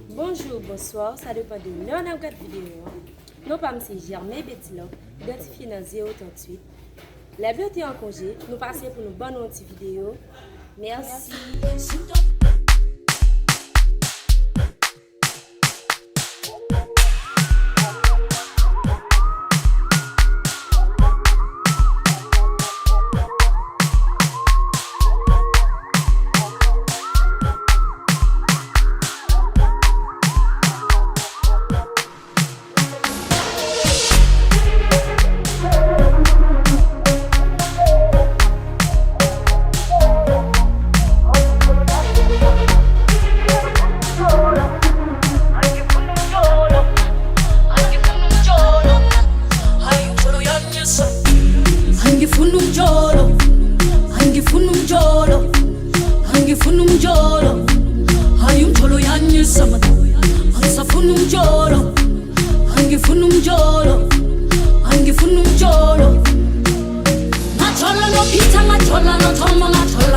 Bonjour, bonsoir, ça dépend de l'heure dans cette vidéo. Nous sommes c'est Germain Bettilon, identifié dans 038. La beauté en congé, nous passons pour nous bonne petite vidéo. Merci. Chola no pita, chola no toma, chola